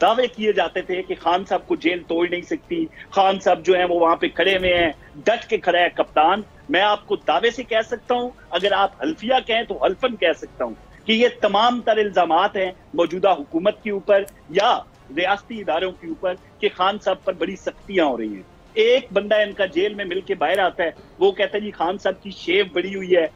دعوے کیے جاتے تھے کہ خان صاحب کو جیل توڑ نہیں سکتی, خان صاحب جو ہیں وہ وہاں پہ کھڑے ہوئے ہیں, ڈٹ کے کھڑا ہے کپتان. میں آپ کو دعوے سے کہہ سکتا ہوں, اگر آپ حلفیہ کہیں تو حلفن کہہ سکتا ہوں کہ یہ تمام تر الزامات ہیں موجودہ حکومت کے اوپر یا ریاستی اداروں کے اوپر کہ خان صاحب پر بڑی سختیاں ہو رہی ہیں. ایک بندہ ان کا جیل میں مل کے باہر آتا ہے, وہ کہتا ہے جی خان صاحب کی شیو بڑی ہوئی ہے,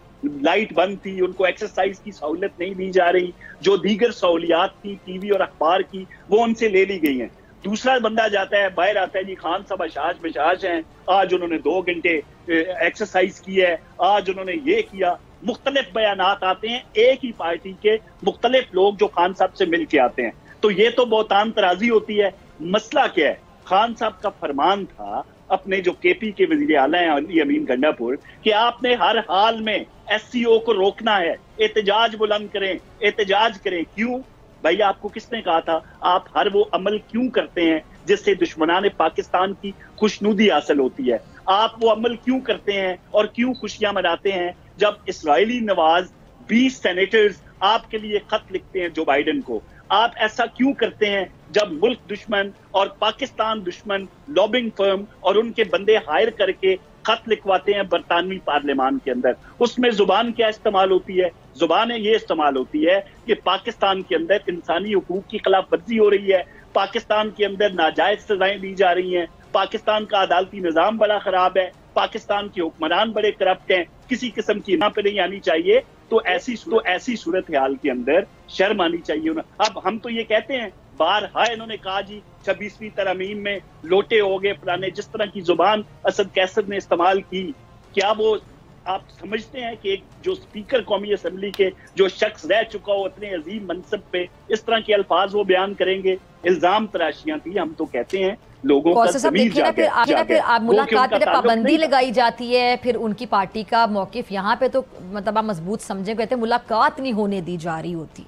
لائٹ بند تھی, ان کو ایکسرسائز کی سہولت نہیں دی جا رہی, جو دیگر سہولیات تھی ٹی وی اور اخبار کی وہ ان سے لے لی گئی ہیں. دوسرا بندہ جاتا ہے باہر آتا ہے جی خان صاحب اشاش بشاش ہیں, آج انہوں نے 2 گھنٹے ایکسرسائز کی ہے, آج انہوں نے یہ کیا. مختلف بیانات آتے ہیں ایک ہی پارٹی کے مختلف لوگ جو خان صاحب سے مل کے آتے ہیں, تو یہ تو بہتان ترازی ہوتی ہے. مسئلہ کیا ہے, خان صاحب کا فرمان تھا اپنے جو کے پی کے وزیر اعلیٰ ہیں علی امین گنڈا پور کہ آپ نے ہر حال میں ایس سی او کو روکنا ہے, احتجاج بلند کریں, احتجاج کریں. کیوں بھائی, آپ کو کس نے کہا تھا آپ ہر وہ عمل کیوں کرتے ہیں جس سے دشمنان پاکستان کی خوشنودی حاصل ہوتی ہے؟ آپ وہ عمل کیوں کرتے ہیں اور کیوں خوشیاں مناتے ہیں جب اسرائیلی نواز 20 سینیٹرز آپ کے لیے خط لکھتے ہیں جو بائیڈن کو؟ آپ ایسا کیوں کرتے ہیں جب ملک دشمن اور پاکستان دشمن لابنگ فرم اور ان کے بندے ہائر کر کے خط لکھواتے ہیں برطانوی پارلیمان کے اندر؟ اس میں زبان کیا استعمال ہوتی ہے؟ زبان یہ استعمال ہوتی ہے کہ پاکستان کے اندر انسانی حقوق کی خلاف ورزی ہو رہی ہے, پاکستان کے اندر ناجائز سزائیں دی جا رہی ہیں, پاکستان کا عدالتی نظام بڑا خراب ہے, پاکستان کے حکمران بڑے کرپٹ ہیں, کسی قسم کی یہاں پہ نہیں آنی چاہیے. تو ایسی صورتحال کے اندر شرم آنی چاہیے. اب ہم تو یہ کہتے ہیں, بارہا انہوں نے کہا جی 26ویں ترمیم میں لوٹے ہو گئے پرانے, جس طرح کی زبان اسد کیسر نے استعمال کی, کیا وہ آپ سمجھتے ہیں کہ ایک جو اسپیکر قومی اسمبلی کے جو شخص رہ چکا ہو اتنے عظیم منصب پہ اس طرح کے الفاظ وہ بیان کریں گے؟ الزام تراشیاں تھی. ہم تو کہتے ہیں لوگوں کا ضمیر جاگے. پھر ملاقات پہ پابندی لگائی جاتی ہے, پھر ان کی پارٹی کا موقف یہاں پہ تو مطلب آپ مضبوط سمجھیں, کہتے ہیں ملاقات نہیں ہونے دی جا رہی ہوتی.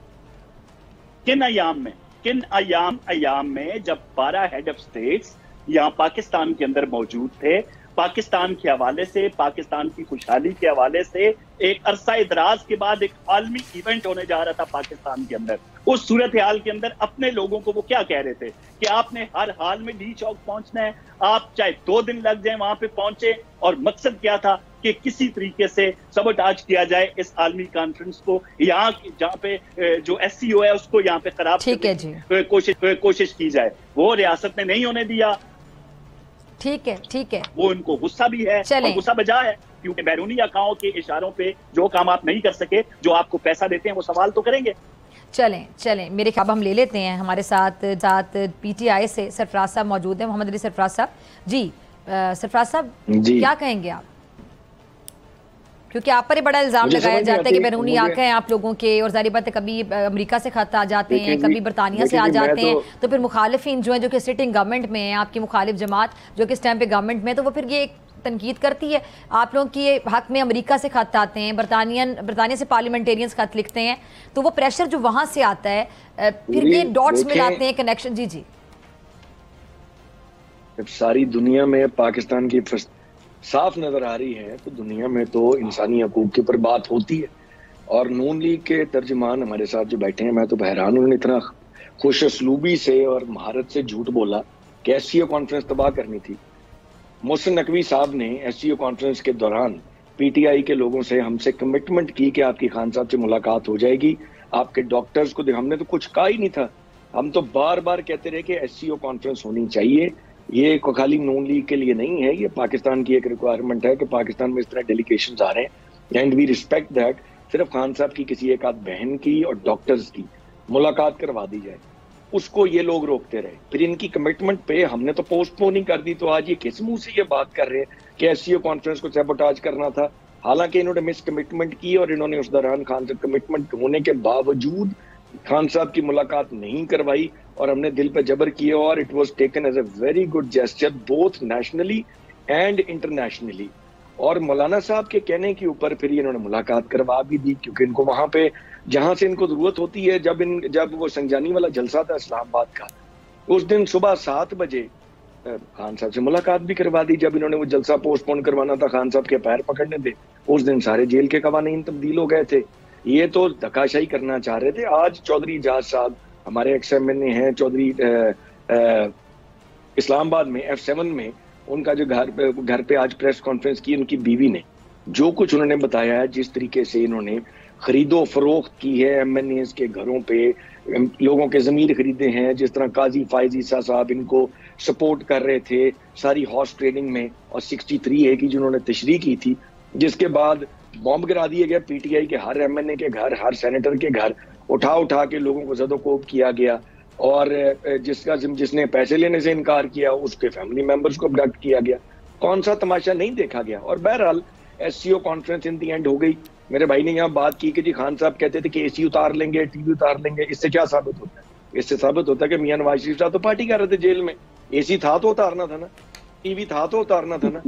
کن ایام میں جب 12 ہیڈ آف سٹیٹس یہاں پاکستان کے اندر موجود تھے, پاکستان کے حوالے سے, پاکستان کی خوشحالی کے حوالے سے ایک عرصہ دراز کے بعد ایک عالمی ایونٹ ہونے جا رہا تھا پاکستان کے اندر, اس صورتحال کے اندر اپنے لوگوں کو وہ کیا کہہ رہے تھے کہ آپ نے ہر حال میں ڈی چوک پہنچنا ہے, آپ چاہے 2 دن لگ جائیں وہاں پہ پہنچے, اور مقصد کیا تھا کہ کسی طریقے سے سبوٹاج کیا جائے اس عالمی کانفرنس کو, یہاں جہاں پہ جو ایس سی او ہے اس کو یہاں پہ خراب کرنے کی کوشش کی جائے. وہ ریاست نے نہیں ہونے دیا. ٹھیک ہے, وہ ان کو غصہ بھی ہے اور غصہ بجا ہے, کیونکہ بیرونی اکاؤں کے اشاروں پہ جو کام آپ نہیں کر سکے, جو آپ کو پیسہ دیتے ہیں وہ سوال تو کریں گے. چلیں میرے خیال ہم لے لیتے ہیں ہمارے ساتھ پی ٹی آئی سے سرفراز صاحب موجود ہیں, محمد علی سرفراز صاحب. جی سرفراز صاحب کیا کہیں گے آپ, کیونکہ آپ پر ہی بڑا الزام لگایا جاتا ہے کہ بیرونی آنکھیں ہیں آپ لوگوں کے, اور ظاہر بات ہے کبھی امریکہ سے خط آ جاتے ہیں, کبھی برطانیہ سے آ جاتے ہیں, تو پھر مخالفین جو ہیں جو کہ سٹنگ گورنمنٹ میں ہیں, آپ کی مخالف جماعت جو کہ اس ٹائم پہ گورنمنٹ میں, تو وہ پھر یہ تنقید کرتی ہے آپ لوگوں کی حق میں. امریکہ سے خط آتے ہیں, برطانیہ سے پارلیمنٹیرینز خط لکھتے ہیں, تو وہ پریشر جو وہاں سے آتا ہے پھر یہ ڈاٹس ملاتے ہیں, کنیکشن. جی جب ساری دنیا میں پاکستان کی صاف نظر آ رہی ہے تو دنیا میں تو انسانی حقوق کے اوپر بات ہوتی ہے. اور نون لیگ کے ترجمان ہمارے ساتھ جو بیٹھے ہیں, میں تو بحران ہوں, اتنا خوش اسلوبی سے اور مہارت سے جھوٹ بولا کہ ایس سی او کانفرنس تباہ کرنی تھی. محسن نقوی صاحب نے ایس سی او کانفرنس کے دوران پی ٹی آئی کے لوگوں سے ہم سے کمٹمنٹ کی کہ آپ کی خان صاحب سے ملاقات ہو جائے گی, آپ کے ڈاکٹرز کو ہم نے تو کچھ کہا ہی نہیں تھا. ہم تو بار بار کہتے رہے کہ ایس سی او کانفرنس ہونی چاہیے, یہ خالی نون لیگ کے لیے نہیں ہے, یہ پاکستان کی ایک ریکوائرمنٹ ہے کہ پاکستان میں اس طرح ڈیلیگیشنز آ رہے ہیں اینڈ وی ریسپیکٹ دیٹ. صرف خان صاحب کی کسی ایک آدھ بہن کی اور ڈاکٹرز کی ملاقات کروا دی جائے, اس کو یہ لوگ روکتے رہے. پھر ان کی کمٹمنٹ پہ ہم نے تو پوسٹ پوننگ کر دی, تو آج یہ کس منہ سے یہ بات کر رہے ہیں کہ ایس سی او کانفرنس کو سیبوٹاج کرنا تھا, حالانکہ انہوں نے مس کمٹمنٹ کی اور انہوں نے اس دوران خان صاحب کمٹمنٹ ہونے کے باوجود خان صاحب کی ملاقات نہیں کروائی, اور ہم نے دل پہ جبر کیا, اور it was taken as a very good gesture both nationally and internationally. اور مولانا صاحب کے کہنے کے اوپر پھر انہوں نے ملاقات کروا بھی دی, کیونکہ ان کو وہاں پہ جہاں سے ان کو ضرورت ہوتی ہے, جب وہ سنجانی والا جلسہ تھا اسلام آباد کا, اس دن صبح 7 بجے خان صاحب سے ملاقات بھی کروا دی. جب انہوں نے وہ جلسہ پوسٹ پون کروانا تھا خان صاحب کے پیر پکڑنے تھے, اس دن سارے جیل کے قوانین تبدیل ہو گئے تھے. یہ تو دھکاشاہی کرنا چاہ رہے تھے. آج چودھری اجاز صاحب ہمارے ایکس ایم این اے ہیں چودھری اسلام آباد میں F7 میں، ان کا جو گھر پہ آج پریس کانفرنس کی ان کی بیوی نے جو کچھ انہوں نے بتایا ہے، جس طریقے سے انہوں نے خرید و فروخت کی ہے ایم این ایز کے گھروں پہ، لوگوں کے ضمیر خریدے ہیں، جس طرح قاضی فائز عیسیٰ صاحب ان کو سپورٹ کر رہے تھے ساری ہارس ٹریڈنگ میں، اور 63A کی جنہوں نے تشریح کی تھی، جس کے بعد بمب گرا دیے گئے پی ٹی آئی کے ہر ایم این اے کے گھر، ہر سینیٹر کے گھر اٹھا کے لوگوں کو زد و کوب کیا گیا، اور جس نے پیسے لینے سے انکار کیا اس کے فیملی ممبرز کو ابڈکٹ کیا گیا۔ کون سا تماشا نہیں دیکھا گیا؟ اور بہرحال S C O conference in the end ہو گئی۔ میرے بھائی نے یہاں بات کی کہ جی خان صاحب کہتے تھے کہ اے سی اتار لیں گے، ٹی وی اتار لیں گے، اس سے کیا ثابت ہوتا ہے؟ اس سے ثابت ہوتا ہے کہ میاں نواز شریف صاحب تو پارٹی کر رہے تھے جیل میں، اے سی تھا تو اتارنا تھا نا، ٹی وی تھا تو اتارنا تھا نا۔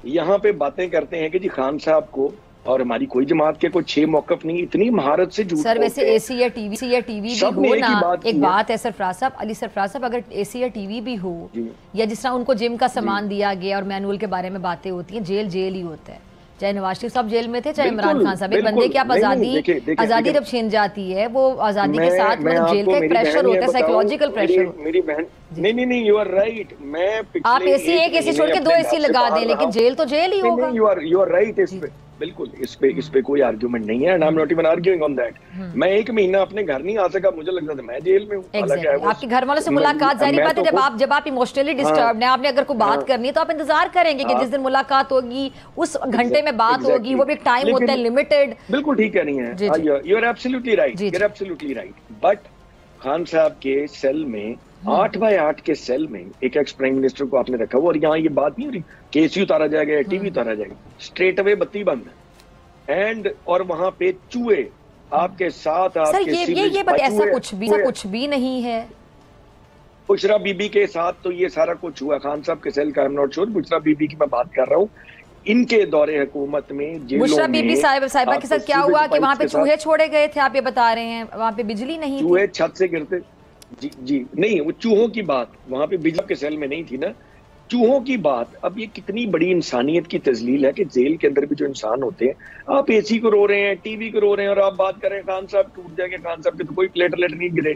یہاں پہ باتیں کرتے ہیں کہ جی خان صاحب کو، اور ہماری کوئی جماعت کے کوئی 6 موقف نہیں، اتنی مہارت سے جھوٹ سر ویسے اے سی یا ٹی وی بھی ہو نا، ایک بات ہے سرفراز صاحب، علی سرفراز صاحب، اگر اے سی یا ٹی وی بھی ہو، یا جس طرح ان کو جم کا سامان دیا گیا اور مینول کے بارے میں باتیں ہوتی ہیں، جیل ہی ہوتا ہے، چاہے نواز شریف صاحب جیل میں تھے، چاہے عمران خان صاحب، ایک بندے کی آپ آزادی جب چھین جاتی ہے، وہ آزادی کے ساتھ مطلب جیل کا ایک پریشر ہوتا ہے، سائیکولوجیکل پریشر۔ میری بہن نہیں یو آر رائٹ، میں آپ اے سی ایک اے سی چھوڑ کے 2 اے سی لگا دیں، لیکن جیل تو جیل ہی ہوگا۔ یو آر رائٹ، بالکل اس پہ کوئی آرگیومنٹ نہیں ہے، I'm not even arguing on that۔ میں 1 مہینہ اپنے گھر نہیں آ سکا، مجھے لگتا تھا میں جیل میں ہوں۔ آپ کے گھر والوں سے ملاقات ظاہری بات ہے، جب آپ ایموشنلی ڈسٹربڈ ہیں، آپ نے اگر کوئی بات کرنی ہے تو آپ انتظار کریں گے کہ جس دن ملاقات ہوگی اس گھنٹے میں بات ہوگی، وہ بھی ایک ٹائم ہوتا ہے لمیٹڈ۔ بالکل ٹھیک کہہ رہی ہیں، you are absolutely right, you are absolutely right. But Khan sahab کے سیل میں 8x8 کے سیل میں ایک ایکس پرائم منسٹر کو آپ نے رکھا ہوا، اور یہاں یہ بات نہیں ہو رہی کہ اے سی اتارا جائے گا، ٹی وی اتارا جائے گا، اسٹریٹ اوے بتی بند ہے، اور وہاں پہ چوہے آپ کے ساتھ، آپ کے یہ ایسا کچھ بھی نہیں ہے۔ بشرا بی بی کے ساتھ تو یہ سارا کچھ ہوا، خان صاحب کے سیل کا I'm not sure، Bushra Bibi کی میں بات کر رہا ہوں، ان کے دور حکومت میں بشرا بی بی صاحبہ کے ساتھ کیا ہوا کہ وہاں پہ چوہے چھوڑے گئے تھے، آپ یہ بتا رہے ہیں، وہاں پہ بجلی نہیں تھی، چوہے چھت سے گرتے، جی نہیں، وہ چوہوں کی بات وہاں پہ بجلی کے سیل میں نہیں تھی نا، چوہوں کی بات۔ اب یہ کتنی بڑی انسانیت کی تذلیل ہے کہ جیل کے اندر بھی جو انسان ہوتے ہیں، آپ اے سی کو رو رہے ہیں، ٹی وی کو رو رہے ہیں، اور آپ بات کر رہے ہیں خان صاحب ٹوٹ جائیں گے، خان صاحب کے تو کوئی پلیٹلیٹ نہیں گرے،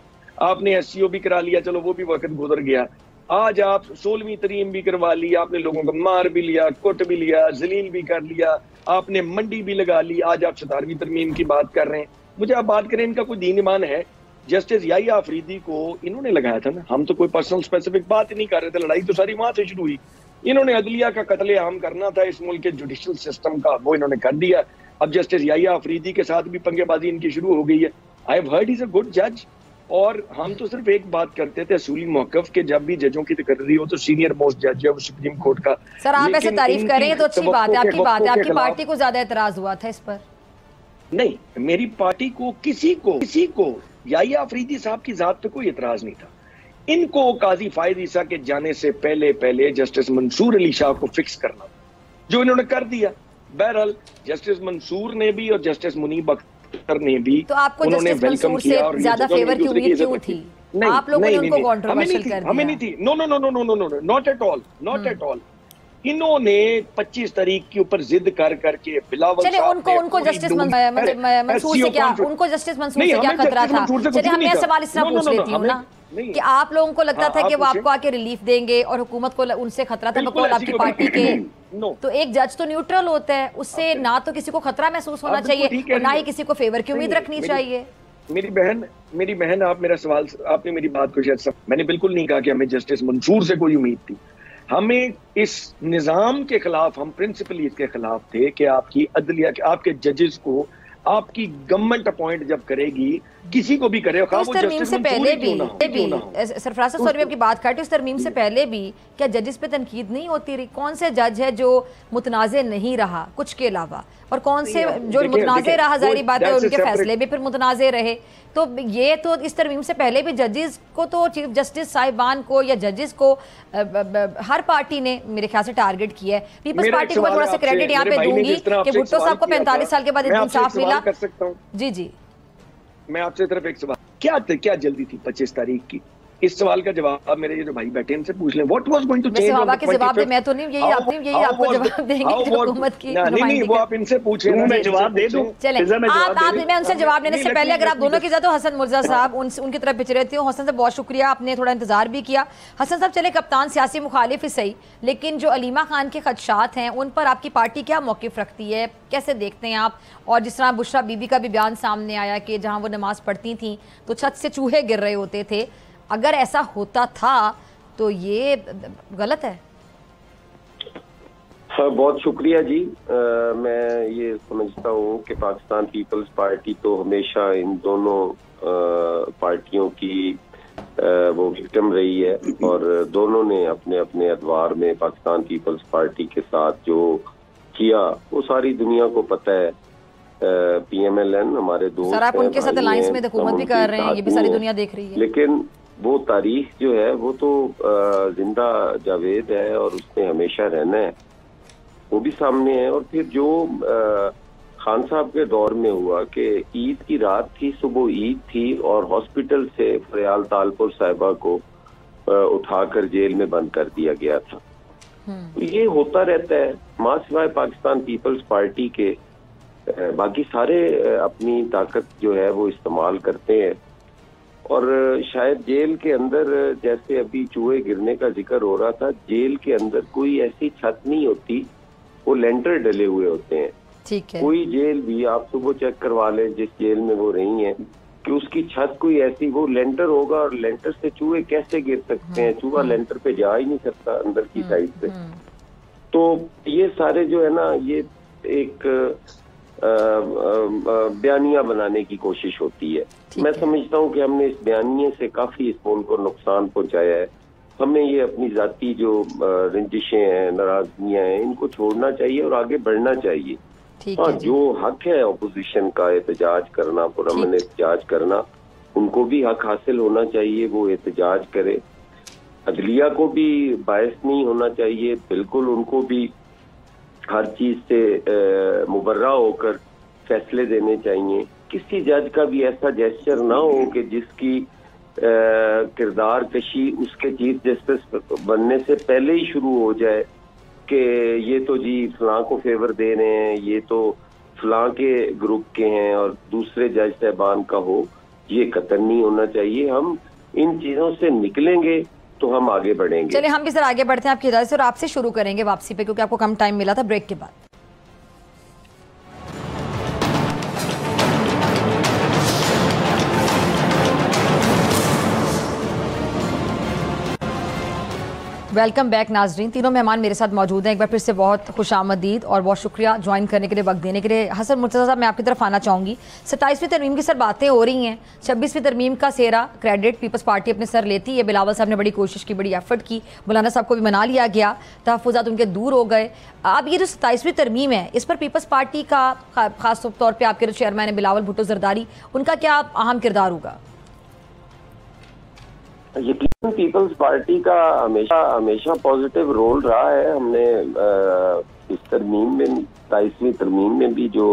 آپ نے ایس سی او بھی کرا لیا، چلو وہ بھی وقت گزر گیا، آج آپ 16ویں ترمیم بھی کروا لی، آپ نے لوگوں کو مار بھی لیا، کٹ بھی لیا، ذلیل بھی کر لیا، آپ نے منڈی بھی لگا لی، آج آپ 17ویں ترمیم کی بات کر رہے ہیں۔ مجھے آپ بات کریں ان کا کوئی دین ایمان ہے؟ جسٹس یحییٰ آفریدی کو انہوں نے لگایا تھا نا، ہم تو کوئی پرسنل اسپیسیفک بات ہی نہیں کر رہے تھے، لڑائی تو ساری وہاں سے شروع ہوئی، انہوں نے عدلیہ کا قتل عام کرنا تھا، اس ملک کے جوڈیشل سسٹم کا، وہ انہوں نے کر دیا۔ اب جسٹس یحییٰ آفریدی کے ساتھ بھی پنگے بازی ان کی شروع ہو گئی ہے۔ I have heard he is a good جج، اور ہم تو صرف ایک بات کرتے تھے اصولی موقف کہ جب بھی ججوں کی تقرری ہو تو سینئر موسٹ جج ہے وہ سپریم کورٹ کا۔ سر آپ ایسے تعریف کریں گے تو اچھی بات ہے، آپ کی بات ہے، آپ کی پارٹی کو زیادہ اعتراض ہوا تھا اس پر؟ نہیں، میری پارٹی کو کسی کو یحییٰ آفریدی صاحب کی ذات پہ کوئی اعتراض نہیں تھا۔ ان کو قاضی فائز عیسیٰ کے جانے سے پہلے جسٹس منصور علی شاہ کو فکس کرنا جو انہوں نے کر دیا۔ بہرحال جسٹس منصور نے بھی اور جسٹس منیب اختر نے بھی، تو آپ کو جسٹس منصور سے زیادہ فیور کی امید کیوں تھی؟ آپ لوگوں نے ان کو کنٹروورشل کر دیا۔ ہمیں نہیں تھی، نو، ناٹ ایٹ آل۔ انہوں نے 25 تاریخ کے اوپر ضد کر کے بلاول صاحب ان کو جسٹس منصور سے کیا، ان کو جسٹس منصور سے کیا خطرہ تھا؟ چلے ہم یہ سوال اس طرح پوچھ لیتی ہوں نا کہ آپ لوگوں کو لگتا تھا کہ وہ آپ کو آ کے ریلیف دیں گے، اور حکومت کو ان سے خطرہ تھا بقول آپ کی پارٹی کے؟ تو ایک جج تو نیوٹرل ہوتا ہے، اس سے نہ تو کسی کو خطرہ محسوس ہونا چاہیے اور نہ ہی کسی کو فیور کی امید رکھنی چاہیے۔ میری بہن آپ میرا سوال، آپ نے میری بات کو شاید میں نے بالکل نہیں کہا کہ ہمیں جسٹس منصور سے کوئی امید تھی، ہمیں اس نظام کے خلاف، ہم پرنسپلی اس کے خلاف تھے کہ آپ کی عدلیہ، آپ کے ججز کو آپ کی گورنمنٹ اپوائنٹ جب کرے گی، کسی کو بھی کرے، اس ترمیم سے پہلے بھی سرفراز صاحب سوری آپ کی بات کرتے، اس ترمیم سے پہلے بھی کیا ججز پہ تنقید نہیں ہوتی رہی؟ کون سے جج ہے جو متنازع نہیں رہا کچھ کے علاوہ، اور کون سے جو متنازع رہا، ظاہری بات ہے ان کے فیصلے بھی پھر متنازع رہے؟ تو یہ تو اس ترمیم سے پہلے بھی ججز کو تو چیف جسٹس صاحبان کو یا ججز کو ہر پارٹی نے میرے خیال سے ٹارگٹ کیا ہے۔ پیپلز پارٹی کو میں تھوڑا سا کریڈٹ یہاں پہ دوں گی کہ بھٹو صاحب کو 45 سال کے بعد انصاف ملا۔ جی میں آپ سے طرف ایک سوال، کیا جلدی تھی 25 تاریخ کی؟ اس سوال کا جواب میرے یہ جو بھائی بیٹھے ان سے پوچھ لیں. What was going to change on the 25th? میں تو نہیں, یہی آپ کو جواب دیں گے جو حکومت کی. نہیں, وہ آپ ان سے پوچھیں. میں جواب دے دوں. چلیں میں ان سے جواب دینے سے پہلے اگر آپ دونوں کی جائے تو حسن مرزا صاحب ان کی طرف پچھ رہتی ہوں. حسن صاحب بہت شکریہ, آپ نے تھوڑا انتظار بھی کیا. حسن صاحب چلے کپتان سیاسی مخالف ہی صحیح, لیکن جو علیمہ خان کے خدشات ہیں ان پر آپ کی پارٹی کیا موقف رکھتی ہے, کیسے دیکھتے ہیں آپ؟ اور جس طرح بشرا بی بی کا بھی بیان سامنے آیا کہ جہاں وہ نماز پڑھتی تھیں تو چھت سے چوہے گر رہے ہوتے تھے, اگر ایسا ہوتا تھا تو یہ غلط ہے. بہت شکریہ جی. میں یہ سمجھتا ہوں کہ پاکستان پیپلز پارٹی تو ہمیشہ ان دونوں پارٹیوں کی وہ وکٹم رہی ہے, اور دونوں نے اپنے اپنے ادوار میں پاکستان پیپلز پارٹی کے ساتھ جو کیا وہ ساری دنیا کو پتہ ہے. پی ایم ایل این ہمارے دوست سر, آپ ان کے ساتھ الائنس میں حکومت بھی کر رہے ہیں, یہ بھی ساری دنیا دیکھ رہی ہے. لیکن وہ تاریخ جو ہے وہ تو زندہ جاوید ہے اور اس نے ہمیشہ رہنا ہے, وہ بھی سامنے ہے. اور پھر جو خان صاحب کے دور میں ہوا کہ عید کی رات تھی, صبح عید تھی, اور ہاسپٹل سے فریال تالپور صاحبہ کو اٹھا کر جیل میں بند کر دیا گیا تھا. یہ ہوتا رہتا ہے. ماں سوائے پاکستان پیپلز پارٹی کے باقی سارے اپنی طاقت جو ہے وہ استعمال کرتے ہیں, اور شاید جیل کے اندر جیسے ابھی چوہے گرنے کا ذکر ہو رہا تھا, جیل کے اندر کوئی ایسی چھت نہیں ہوتی, وہ لینٹر ڈلے ہوئے ہوتے ہیں. کوئی جیل بھی آپ صبح چیک کروا لیں جس جیل میں وہ رہی ہیں کہ اس کی چھت کوئی ایسی, وہ لینٹر ہوگا, اور لینٹر سے چوہے کیسے گر سکتے ہیں؟ چوہا لینٹر پہ جا ہی نہیں سکتا اندر کی سائڈ سے. تو یہ سارے جو ہے نا یہ ایک بیانیہ بنانے کی کوشش ہوتی ہے. میں سمجھتا ہوں کہ ہم نے اس بیانیے سے کافی اس ملک کو نقصان پہنچایا ہے. ہمیں یہ اپنی ذاتی جو رنجشیں ہیں, ناراضگیاں ہیں, ان کو چھوڑنا چاہیے اور آگے بڑھنا چاہیے. ہاں, جو حق ہے اپوزیشن کا احتجاج کرنا, پرامن احتجاج کرنا, ان کو بھی حق حاصل ہونا چاہیے, وہ احتجاج کرے. عدلیہ کو بھی باعث نہیں ہونا چاہیے, بالکل ان کو بھی ہر چیز سے مبرہ ہو کر فیصلے دینے چاہیے. کسی جج کا بھی ایسا جیسچر نہ ہو کہ جس کی کردار کشی اس کے چیف جسٹس بننے سے پہلے ہی شروع ہو جائے کہ یہ تو جی فلاں کو فیور دے رہے ہیں, یہ تو فلاں کے گروپ کے ہیں, اور دوسرے جج صاحبان کا ہو. یہ قطعاً نہیں ہونا چاہیے. ہم ان چیزوں سے نکلیں گے تو ہم آگے بڑھیں گے. چلیں ہم بھی سر آگے بڑھتے ہیں آپ کی اجازت سے, اور آپ سے شروع کریں گے واپسی پہ کیونکہ آپ کو کم ٹائم ملا تھا بریک کے بعد. ویلکم بیک ناظرین. تینوں مہمان میرے ساتھ موجود ہیں. ایک بار پھر سے بہت خوش آمدید اور بہت شکریہ جوائن کرنے کے لیے, وقت دینے کے لیے. حسن مرتضیٰ صاحب, میں آپ کی طرف آنا چاہوں گی. 27ویں ترمیم کی سر باتیں ہو رہی ہیں, 26ویں ترمیم کا سیرا کریڈٹ پیپلز پارٹی اپنے سر لیتی ہے. بلاول صاحب نے بڑی کوشش کی, بڑی ایفرٹ کی, مولانا صاحب کو بھی منا لیا گیا, تحفظات ان کے دور ہو گئے. اب یہ جو 27ویں ترمیم ہے اس پر پیپلز پارٹی کا خاص طور پہ آپ کے جو چیئرمین ہیں بلاول بھٹو زرداری, ان کا کیا اہم کردار ہوگا؟ یقیناً پیپلز پارٹی کا ہمیشہ پازیٹیو رول رہا ہے. ہم نے اس ترمیم میں 27ویں ترمیم میں بھی جو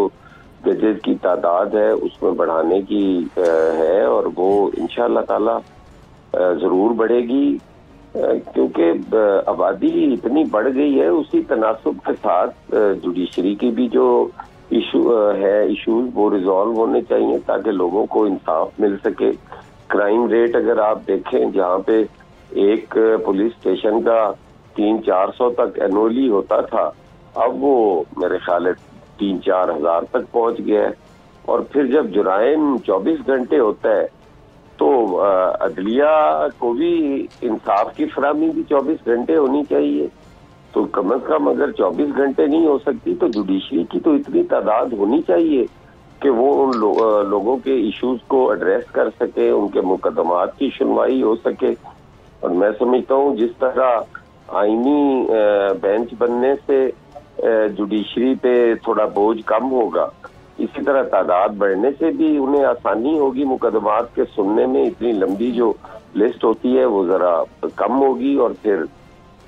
ججز کی تعداد ہے اس میں بڑھانے کی ہے, اور وہ انشاءاللہ تعالی ضرور بڑھے گی, کیونکہ آبادی اتنی بڑھ گئی ہے. اسی تناسب کے ساتھ جوڈیشری کی بھی جو ایشوز وہ ریزالو ہونے چاہیے تاکہ لوگوں کو انصاف مل سکے. کرائم ریٹ اگر آپ دیکھیں, جہاں پہ ایک پولیس اسٹیشن کا 300-400 تک اینولی ہوتا تھا, اب وہ میرے خیال ہے 3-4 ہزار تک پہنچ گیا ہے. اور پھر جب جرائم 24 گھنٹے ہوتا ہے تو عدلیہ کو بھی انصاف کی فراہمی بھی 24 گھنٹے ہونی چاہیے. تو کم از کم اگر 24 گھنٹے نہیں ہو سکتی تو جوڈیشری کی تو اتنی تعداد ہونی چاہیے کہ وہ ان لوگوں کے ایشوز کو ایڈریس کر سکے, ان کے مقدمات کی سنوائی ہو سکے. اور میں سمجھتا ہوں جس طرح آئینی بینچ بننے سے جوڈیشری پہ تھوڑا بوجھ کم ہوگا, اسی طرح تعداد بڑھنے سے بھی انہیں آسانی ہوگی مقدمات کے سننے میں. اتنی لمبی جو لسٹ ہوتی ہے وہ ذرا کم ہوگی. اور پھر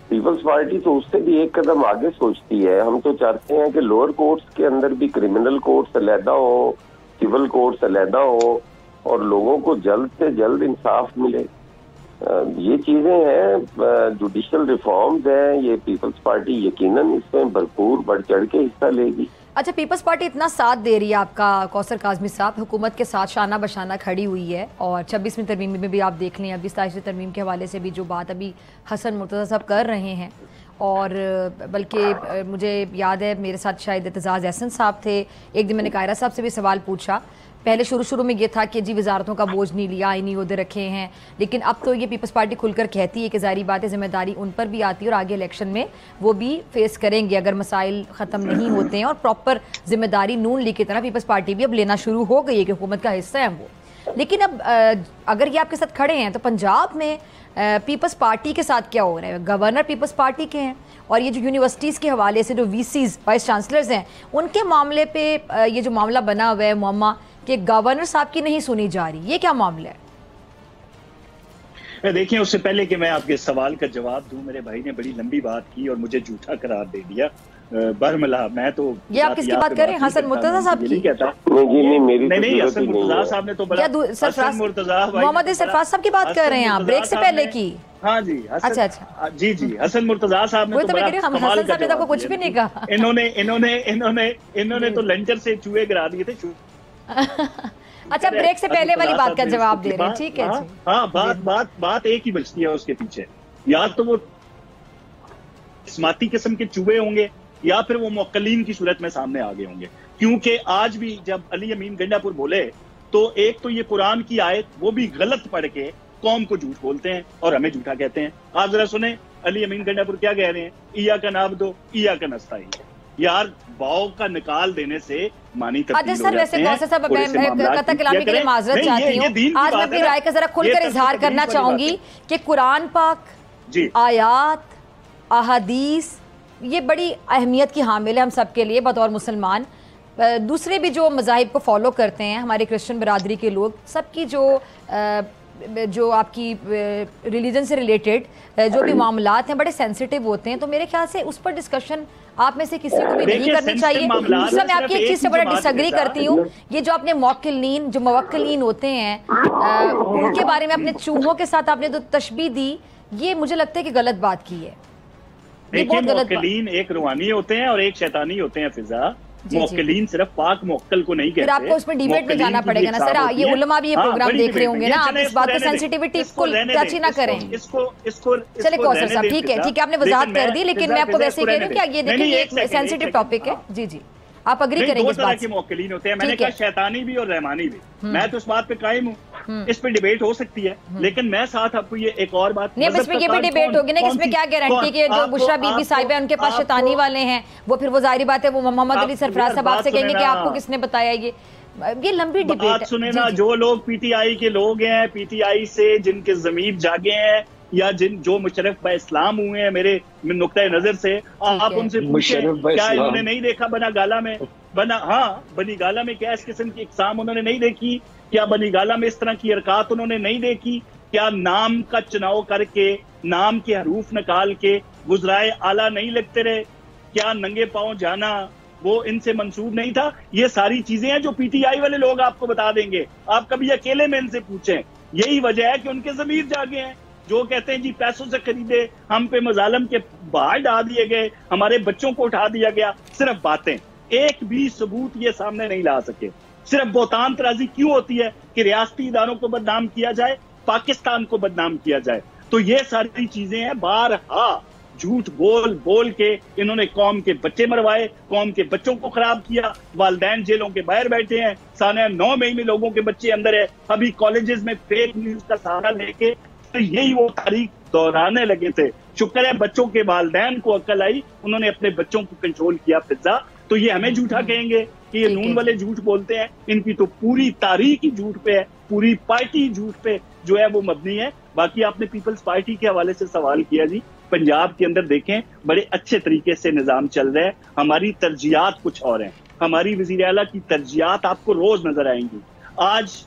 پیپلز پارٹی تو اس سے بھی ایک قدم آگے سوچتی ہے. ہم تو چاہتے ہیں کہ لوور کورٹس کے اندر بھی کرمنل کورٹس علیحدہ ہو, سول کورٹس علیحدہ ہو, اور لوگوں کو جلد سے جلد انصاف ملے. یہ چیزیں ہیں، جوڈیشل ریفارمز ہیں، یہ پیپلز پارٹی یقیناً اس میں بھرپور بڑھ چڑھ کے حصہ لے گی۔ اچھا، پیپلز پارٹی اتنا ساتھ دے رہی ہے آپ کا کوثر کاظمی صاحب، حکومت کے ساتھ شانہ بشانہ کھڑی ہوئی ہے، اور 26ویں ترمیم میں بھی آپ دیکھ لیں، ابھی 27ویں ترمیم کے حوالے سے بھی جو بات ابھی حسن مرتضیٰ صاحب کر رہے ہیں، اور بلکہ مجھے یاد ہے میرے ساتھ شاید اعتزاز احسن صاحب تھے، ایک دن میں نے قاہرہ صاحب سے بھی سوال پوچھا، پہلے شروع میں یہ تھا کہ جی وزارتوں کا بوجھ نہیں لیا، آئینی عہدے رکھے ہیں، لیکن اب تو یہ پیپلز پارٹی کھل کر کہتی ہے کہ ظاہری بات ہے ذمہ داری ان پر بھی آتی ہے، اور آگے الیکشن میں وہ بھی فیس کریں گے اگر مسائل ختم نہیں ہوتے ہیں، اور پراپر ذمہ داری نون لیگ کی طرح پیپلز پارٹی بھی اب لینا شروع ہو گئی ہے کہ حکومت کا حصہ ہیں وہ۔ لیکن اب اگر یہ آپ کے ساتھ کھڑے ہیں تو پنجاب میں پیپلز پارٹی کے ساتھ کیا ہو رہا ہے؟ گورنر پیپلز پارٹی کے ہیں، اور یہ جو یونیورسٹیز کے حوالے سے جو وی سیز وائس چانسلرز ہیں ان کے معاملے پہ یہ جو معاملہ بنا ہوا ہے معمہ کہ گورنر صاحب کی نہیں سنی جا رہی، یہ کیا معاملہ ہے؟ دیکھیں، اس سے پہلے کہ میں آپ کے سوال کا جواب دوں، میرے بھائی نے بڑی لمبی بات کی اور مجھے جھوٹا قرار دے دیا۔ برملا میں تو یہ آپ کس کی بات کر رہے ہیں؟ حسن مرتضیٰ صاحب کی؟ نہیں، حسن مرتضیٰ صاحب نے تو بڑا، حسن مرتضیٰ محمد سرفراز صاحب کی بات کر رہے ہیں آپ بریک سے پہلے کی؟ ہاں جی، اچھا جی حسن مرتضیٰ صاحب نے تو بڑا کمال کا جواب کچھ بھی نہیں کہا۔ انہوں نے تو لنچر سے چوہے گرا دیے تھے۔ اچھا، بریک سے پہلے والی بات کا جواب دے رہے ہیں، ٹھیک ہے جی۔ ہاں، بات ایک ہی بچتی ہے اس کے پیچھے، یا تو وہ قسماتی قسم کے چوہے ہوں گے یا پھر وہ موکلین کی صورت میں سامنے آگے ہوں گے، کیونکہ آج بھی جب علی امین گنڈا پور بولے تو ایک تو یہ قرآن کی آیت وہ بھی غلط پڑھ کے قوم کو جھوٹ بولتے ہیں اور ہمیں جھوٹا کہتے ہیں۔ آپ ذرا سنیں علی امین گنڈا پور کیا کہہ رہے ہیں، ایاک نعبد ایاک نستعین۔ یار باؤ کا نکال دینے سے مانی تبدیل ہو جاتے ہیں۔ ویسے صاحب میں قطع کلامی کے لیے معذرت چاہتی ہوں، آج میں اپنی رائے کا ذرا کھل کر اظہار کرنا چاہوں گی کہ قرآن پاک، آیات، احادیث یہ بڑی اہمیت کی حامل ہے ہم سب کے لیے بطور مسلمان۔ دوسرے بھی جو مذاہب کو فالو کرتے ہیں، ہمارے کرسچن برادری کے لوگ، سب کی جو آپ کی ریلیجن سے ریلیٹڈ جو بھی معاملات ہیں بڑے سینسیٹیو ہوتے ہیں، تو میرے خیال سے اس پر ڈسکشن آپ میں سے کسی کو بھی نہیں کرنی چاہیے۔ دوسرا میں آپ کی ایک چیز سے بڑا ڈس ایگری کرتی ہوں، یہ جو آپ نے موکلین ہوتے ہیں ان کے بارے میں اپنے چوہوں کے ساتھ آپ نے جو تشبیہ دی، یہ مجھے لگتا ہے کہ غلط بات کی ہے۔ موکلین ایک روحانی ہوتے ہیں اور ایک شیطانی ہوتے ہیں فضا۔ موکلین صرف پاک موکل کو نہیں کہتے۔ پھر آپ کو اس میں ڈیبیٹ میں جانا پڑے گا نا سر، یہ علماء بھی یہ پروگرام دیکھ رہے ہوں گے نا، آپ اس بات کو سینسیٹیوٹی کو ٹچ ہی نہ کریں۔ چلے کوثر صاحب ٹھیک ہے، آپ نے وضاحت کر دی، لیکن میں آپ کو ویسے ہی کہہ رہی ہوں کہ یہ دیکھیں یہ ایک سینسیٹیو ٹاپک ہے۔ جی آپ اگری کریں گے اس بات سے؟ دو طرح کے موکلین ہوتے ہیں، میں نے کہا شیطانی بھی اور رحمانی بھی، میں تو اس بات پہ قائم ہوں، اس پہ ڈیبیٹ ہو سکتی ہے، لیکن میں ساتھ آپ کو یہ ایک اور بات نہیں، اس میں یہ بھی ڈیبیٹ ہوگی نا کہ اس میں کیا گارنٹی کہ جو بشرا بی بی صاحبہ ان کے پاس شیطانی والے ہیں، وہ پھر وہ ظاہری بات ہے وہ محمد علی سرفراز صاحب آپ سے کہیں گے کہ آپ کو کس نے بتایا یہ لمبی ڈیبیٹ ہے۔ بات سنیں نا، جو لوگ پی ٹی آئی کے لوگ ہیں، پی ٹی آئی سے جن کے ضمیر جاگے ہیں یا جو مشرف با اسلام ہوئے ہیں میرے نقطۂ نظر سے، آپ ان سے پوچھیں کیا انہوں نے نہیں دیکھا بنا گالا میں کیا اس قسم کی اقسام انہوں نے نہیں دیکھی؟ کیا بنی گالا میں اس طرح کی حرکات انہوں نے نہیں دیکھی؟ کیا نام کا چناؤ کر کے، نام کے حروف نکال کے وزرائے اعلیٰ نہیں لگتے رہے؟ کیا ننگے پاؤں جانا وہ ان سے منسوب نہیں تھا؟ یہ ساری چیزیں ہیں جو پی ٹی آئی والے لوگ آپ کو بتا دیں گے، آپ کبھی اکیلے میں ان سے پوچھیں۔ یہی وجہ ہے کہ ان کے ضمیر جاگے ہیں، جو کہتے ہیں جی پیسوں سے خریدے، ہم پہ مظالم کے باہر ڈال دیے گئے، ہمارے بچوں کو اٹھا دیا گیا، صرف باتیں، ایک بھی ثبوت یہ سامنے نہیں لا سکے۔ صرف بہتان ترازی کیوں ہوتی ہے کہ ریاستی اداروں کو بدنام کیا جائے، پاکستان کو بدنام کیا جائے؟ تو یہ ساری چیزیں ہیں، بارہا جھوٹ بول کے انہوں نے قوم کے بچے مروائے، قوم کے بچوں کو خراب کیا، والدین جیلوں کے باہر بیٹھے ہیں، سانحہ 9 مئی میں لوگوں کے بچے اندر ہے، ابھی کالجز میں فیک نیوز کا سہارا لے کے یہی وہ تاریخ دہرانے لگے تھے۔ شکر ہے بچوں کے والدین کو عقل آئی، انہوں نے اپنے بچوں کو کنٹرول کیا۔ فضا تو یہ ہمیں جھوٹا کہیں گے کہ یہ نون والے جھوٹ بولتے ہیں، ان کی تو پوری تاریخ ہی جھوٹ پہ ہے، پوری پارٹی جھوٹ پہ جو ہے وہ مبنی ہے۔ باقی آپ نے پیپلز پارٹی کے حوالے سے سوال کیا جی، پنجاب کے اندر دیکھیں بڑے اچھے طریقے سے نظام چل رہا ہے، ہماری ترجیحات کچھ اور ہیں، ہماری وزیر اعلیٰ کی ترجیحات آپ کو روز نظر آئیں گی۔ آج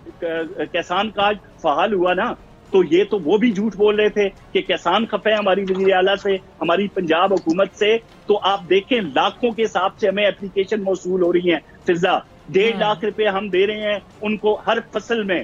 کسان کارڈ فعال ہوا نا، تو یہ تو وہ بھی جھوٹ بول رہے تھے کہ کسان خفے ہیں ہماری وزیر اعلیٰ سے، ہماری پنجاب حکومت سے۔ تو آپ دیکھیں لاکھوں کے حساب سے ہمیں اپلیکیشن موصول ہو رہی ہیں، فضا 1.5 لاکھ روپے ہم دے رہے ہیں ان کو ہر فصل میں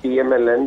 PMLN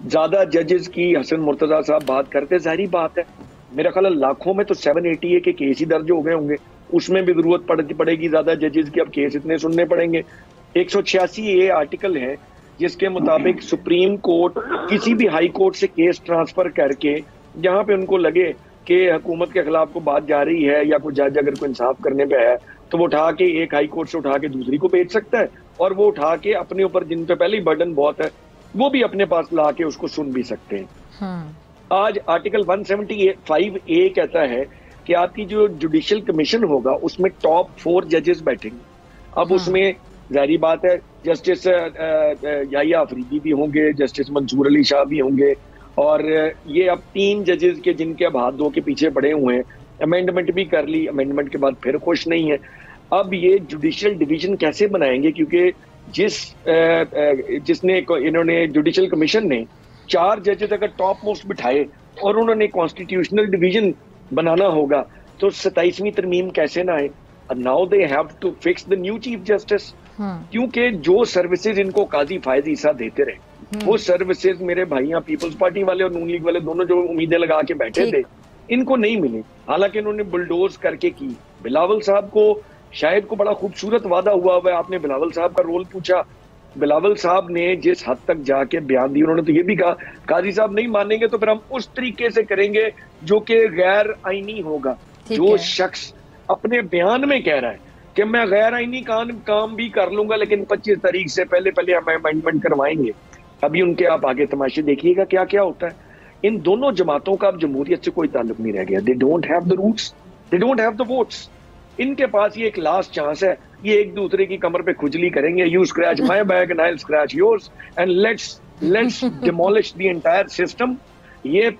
زیادہ ججز کی حسن مرتضیٰ صاحب بات کرتے، ظاہری بات ہے میرا خیال ہے لاکھوں میں تو 780 کے کیس ہی درج ہو گئے ہوں گے، اس میں بھی ضرورت پڑے گی زیادہ ججز کی، اب کیس اتنے سننے پڑیں گے۔ 186A آرٹیکل ہے جس کے مطابق سپریم کورٹ کسی بھی ہائی کورٹ سے کیس ٹرانسفر کر کے جہاں پہ ان کو لگے کہ حکومت کے خلاف کو بات جا رہی ہے یا کوئی جج اگر کوئی انصاف کرنے پہ ہے تو وہ اٹھا کے ایک ہائی کورٹ سے اٹھا کے دوسری کو بھیج سکتا ہے، اور وہ اٹھا کے اپنے اوپر جن پہ پہلے ہی برڈن بہت ہے وہ بھی اپنے پاس لا کے اس کو سن بھی سکتے ہیں۔ آج آرٹیکل 175A کہتا ہے کہ آپ کی جو جوڈیشل کمیشن ہوگا اس میں ٹاپ 4 ججز بیٹھیں گے۔ اب اس میں ظاہری بات ہے جسٹس یحییٰ آفریدی بھی ہوں گے، جسٹس منصور علی شاہ بھی ہوں گے، اور یہ اب 3 ججز کے جن کے اب ہاتھ دھو کے پیچھے پڑے ہوئے ہیں، امینڈمنٹ بھی کر لی، امینڈمنٹ کے بعد پھر خوش نہیں ہے۔ اب یہ جوڈیشل ڈویژن کیسے بنائیں گے، کیونکہ جس نے انہوں نے جوڈیشل کمیشن نے 4 ججز اگر ٹاپ موسٹ بٹھائے اور انہوں نے کانسٹیٹیوشنل ڈویژن بنانا ہوگا تو 27ویں ترمیم کیسے نہ آئے؟ Now they have to fix the new chief justice, کیونکہ جو سروسز ان کو قاضی فائز عیسیٰ دیتے رہے وہ سروسز میرے بھائیاں پیپلز پارٹی والے اور نون لیگ والے دونوں جو امیدیں لگا کے بیٹھے تھے ان کو نہیں ملے، حالانکہ انہوں نے بلڈوز کر کے کی۔ بلاول صاحب کو شاید کو بڑا خوبصورت وعدہ ہوا ہے، آپ نے بلاول صاحب کا رول پوچھا، بلاول صاحب نے جس حد تک جا کے بیان دی، انہوں نے تو یہ بھی کہا قاضی صاحب نہیں مانیں گے تو پھر ہم اس طریقے سے کریں گے جو کہ غیر آئینی ہوگا۔ جو شخص اپنے بیان میں کہہ رہا ہے کہ میں غیر آئینی کام بھی کر لوں گا لیکن 25 تاریخ سے پہلے ہم امینڈمنٹ کروائیں گے، ابھی ان کے آپ آگے تماشے دیکھیے گا کیا کیا ہوتا ہے۔ ان دونوں جماعتوں کا اب جمہوریت سے کوئی تعلق نہیں رہ گیا۔ They don't have the roots, they don't have the votes. ان کے پاس یہ ایک لاسٹ چانس ہے، یہ ایک دوسرے کی کمر پہ کھجلی کریں گے، you scratch my back and I scratch yours and let's demolish the entire system. یہ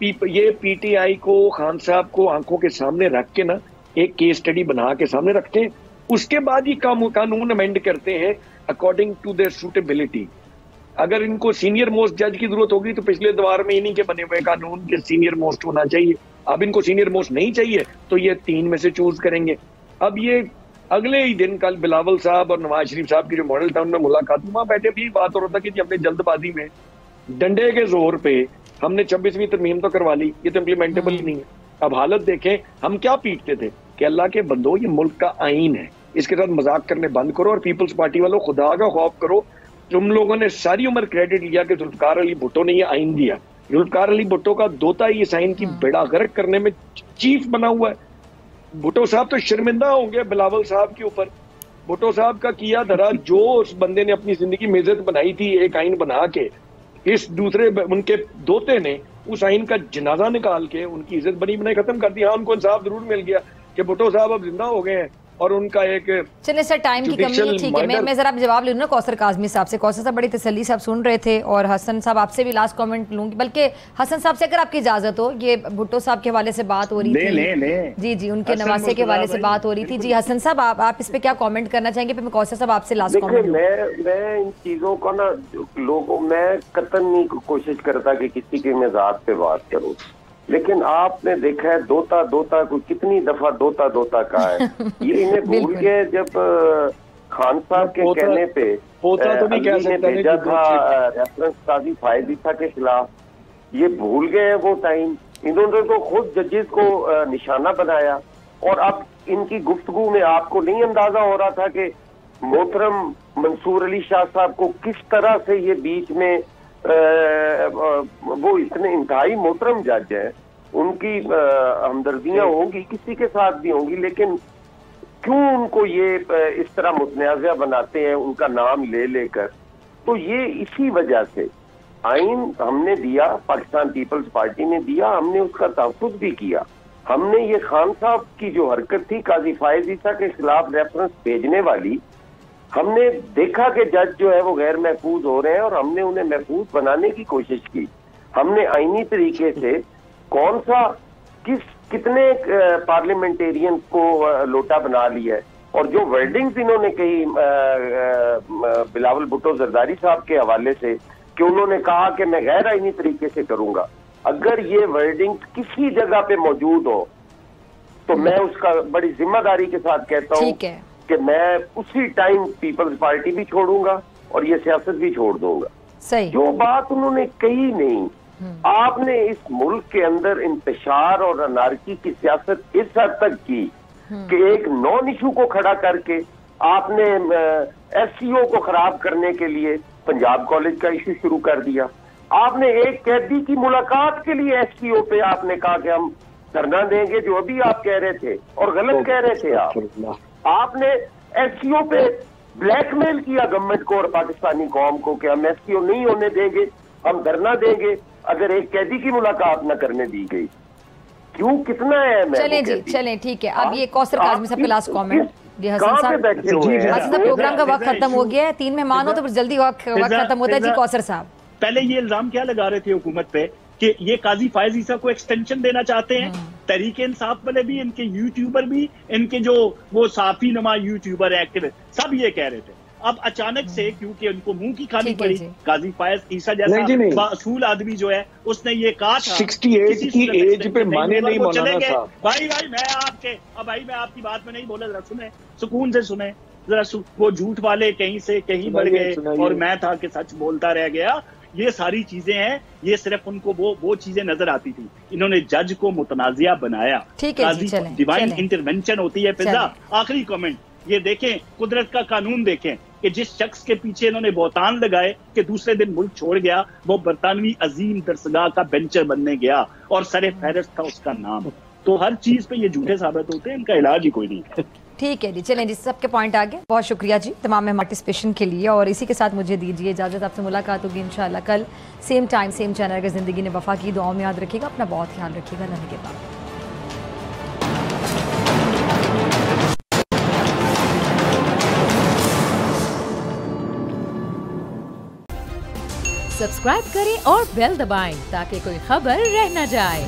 پی ٹی آئی کو خان صاحب کو آنکھوں کے سامنے رکھ کے نا ایک کیس اسٹڈی بنا کے سامنے رکھتے ہیں، اس کے بعد یہ قانون امینڈ کرتے ہیں اکارڈنگ ٹو دیئر سوٹیبلٹی۔ اگر ان کو سینئر موسٹ جج کی ضرورت ہوگی تو پچھلے دوار میں انہی کے بنے ہوئے قانون کے سینئر موسٹ ہونا چاہیے، اب ان کو سینئر موسٹ نہیں چاہیے تو یہ 3 میں سے چوز کریں گے۔ اب یہ اگلے ہی دن کل بلاول صاحب اور نواز شریف صاحب کی جو ماڈل ٹاؤن میں ملاقات وہاں بیٹھے بھی بات ہو رہا تھا کہ جی ہم نے جلد بازی میں ڈنڈے کے زور پہ ہم نے 26ویں ترمیم تو کروا لی، یہ تو امپلیمنٹیبل ہی نہیں ہے۔ اب حالت دیکھیں، ہم کیا پیٹتے تھے کہ اللہ کے بندو یہ ملک کا آئین ہے، اس کے ساتھ مذاق کرنے بند کرو، اور پیپلز پارٹی والوں خدا کا خوف کرو۔ تم لوگوں نے ساری عمر کریڈٹ لیا کہ ذوالفقار علی بھٹو نے یہ آئین دیا، ذوالفقار علی بھٹو کا دوتا ہی اس آئین کی بیڑا غرق کرنے میں چیف بنا ہوا ہے۔ بھٹو صاحب تو شرمندہ ہوں گے بلاول صاحب کے اوپر، بھٹو صاحب کا کیا دھرا جو اس بندے نے اپنی زندگی میں عزت بنائی تھی ایک آئین بنا کے، اس دوسرے ان کے دوتے نے اس آئین کا جنازہ نکال کے ان کی عزت بنی بنائی ختم کر دی۔ ہاں ان کو انصاف ضرور مل گیا کہ بھٹو صاحب اب زندہ ہو گئے ہیں اور ان کا ایک چلیں سر ٹائم کی کمی ہے، ٹھیک ہے میں ذرا جواب لوں نا کوثر کاظمی صاحب سے۔ کوثر صاحب بڑی تسلی سے آپ سن رہے تھے، اور حسن صاحب آپ سے بھی لاسٹ کامنٹ لوں گی، بلکہ حسن صاحب سے اگر آپ کی اجازت ہو، یہ بھٹو صاحب کے حوالے سے بات ہو رہی تھی، جی ان کے نواسے کے حوالے سے بات ہو رہی تھی، جی حسن صاحب آپ اس پہ کیا کامنٹ کرنا چاہیں گے؟ پھر میں کوثر صاحب آپ سے لاسٹ کامنٹ لوں۔ میں ان چیزوں کا نا لوگوں میں قطعاً نہیں کوشش کرتا کہ کسی کے مزاج پہ بات کروں، لیکن آپ نے دیکھا ہے دوتا کو کتنی دفعہ دوتا کہا ہے، یہ انہیں بھول گئے جب خان صاحب کے کہنے پہ علی نے بھیجا تھا ریفرنس قاضی فائز عیسیٰ کے خلاف، یہ بھول گئے وہ ٹائم، انہوں نے تو خود ججز کو نشانہ بنایا، اور اب ان کی گفتگو میں آپ کو نہیں اندازہ ہو رہا تھا کہ محترم منصور علی شاہ صاحب کو کس طرح سے یہ بیچ میں وہ اتنے انتہائی محترم جج ہیں، ان کی ہمدردیاں ہوں گی کسی کے ساتھ بھی ہوں گی، لیکن کیوں ان کو یہ اس طرح متنازع بناتے ہیں ان کا نام لے لے کر؟ تو یہ اسی وجہ سے آئین ہم نے دیا، پاکستان پیپلز پارٹی نے دیا، ہم نے اس کا تحفظ بھی کیا۔ ہم نے یہ خان صاحب کی جو حرکت تھی قاضی فائز عیسیٰ کے خلاف ریفرنس بھیجنے والی، ہم نے دیکھا کہ جج جو ہے وہ غیر محفوظ ہو رہے ہیں اور ہم نے انہیں محفوظ بنانے کی کوشش کی۔ ہم نے آئینی طریقے سے کون سا کتنے پارلیمنٹیرین کو لوٹا بنا لیا ہے، اور جو ورڈنگز انہوں نے کہی بلاول بھٹو زرداری صاحب کے حوالے سے کہ انہوں نے کہا کہ میں غیر آئینی طریقے سے کروں گا، اگر یہ ورڈنگ کسی جگہ پہ موجود ہو تو میں اس کا بڑی ذمہ داری کے ساتھ کہتا ہوں کہ میں اسی ٹائم پیپلز پارٹی بھی چھوڑوں گا اور یہ سیاست بھی چھوڑ دوں گا۔ صحیح. جو بات انہوں نے کہی نہیں. آپ نے اس ملک کے اندر انتشار اور انارکی کی سیاست اس حد تک کی کہ ایک نان ایشو کو کھڑا کر کے آپ نے ایس سی او کو خراب کرنے کے لیے پنجاب کالج کا ایشو شروع کر دیا. آپ نے ایک قیدی کی ملاقات کے لیے ایس سی او پہ آپ نے کہا کہ ہم دھرنا دیں گے، جو ابھی آپ کہہ رہے تھے اور غلط کہہ رہے تھے. آپ نے ایس سی او پہ بلیک میل کیا گورنمنٹ کو اور پاکستانی قوم کو کہ ہم ایس سی او نہیں ہونے دیں گے، ہم دھرنا دیں گے اگر ایک قیدی کی ملاقات نہ کرنے دی گئی. کیوں کتنا ہے؟ چلیں جی چلیں ٹھیک ہے. اب یہ کوثر کاظمی صاحب کا لاسٹ کامنٹ. جی حسن صاحب، حسن صاحب پروگرام کا وقت ختم ہو گیا ہے، 3 مہمان ہو تو جلدی وقت ختم ہوتا ہے. جی کوثر صاحب، پہلے یہ الزام کیا لگا رہے تھے حکومت پہ کہ یہ قاضی فائز عیسیٰ کو ایکسٹینشن دینا چاہتے ہیں. تحریک انصاف والے بھی، ان کے یوٹیوبر بھی، ان کے جو وہ صحافی نما یوٹیوبر ایکٹیوسٹ سب یہ کہہ رہے تھے. اب اچانک سے کیونکہ ان کو منہ کی کھانی پڑی، قاضی فائز عیسیٰ جیسا باصول آدمی جو ہے اس نے یہ کہا تھا 68 کی ایج پہ مانے نہیں مولانا صاحب. بھائی میں آپ کے بھائی میں آپ کی بات میں نہیں بولا، ذرا سنیں، سکون سے سنیں ذرا. وہ جھوٹ والے کہیں سے کہیں بڑھ گئے اور میں تھا کہ سچ بولتا رہ گیا. یہ ساری چیزیں ہیں، یہ صرف ان کو وہ چیزیں نظر آتی تھی. انہوں نے جج کو متنازعہ بنایا. ڈیوائن انٹرونشن ہوتی ہے. فضا آخری کمنٹ یہ دیکھیں، قدرت کا قانون دیکھیں کہ جس شخص کے پیچھے انہوں نے بہتان لگائے کہ دوسرے دن ملک چھوڑ گیا، وہ برطانوی عظیم درسگاہ کا بینچر بننے گیا اور سر فہرست تھا اس کا نام. تو ہر چیز پہ یہ جھوٹے ثابت ہوتے ہیں، ان کا علاج ہی کوئی نہیں. ٹھیک ہے جی، چلیں جی سب کے پوائنٹ آگے. بہت شکریہ جی تمام پارٹیسپیشن کے لیے، اور اسی کے ساتھ مجھے دیجیے اجازت. آپ سے ملاقات ہوگی انشاءاللہ کل سیم ٹائم سیم چینل. اگر زندگی نے وفا کی، دعاؤں میں یاد رکھیے گا، اپنا بہت خیال رکھیے گا. اللہ کے بعد سبسکرائب کریں اور بیل دبائیں تاکہ کوئی خبر رہ نہ جائے.